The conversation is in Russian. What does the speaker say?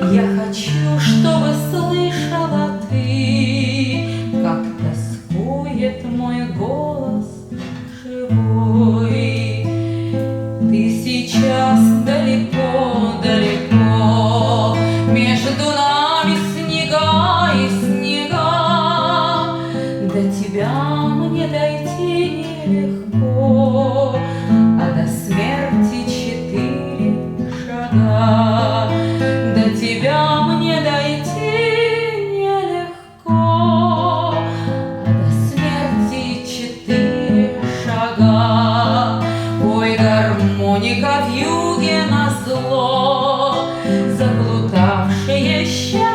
Я хочу, чтобы слышала ты, как тоскует мой голос живой. Ты сейчас далеко-далеко, между нами снега и снега. До тебя мне дойти нелегко, а до смерти 4 шага. До тебя мне дойти нелегко, а до смерти 4 шага. Ой, гармоника вьюге назло, заплутавшее счастье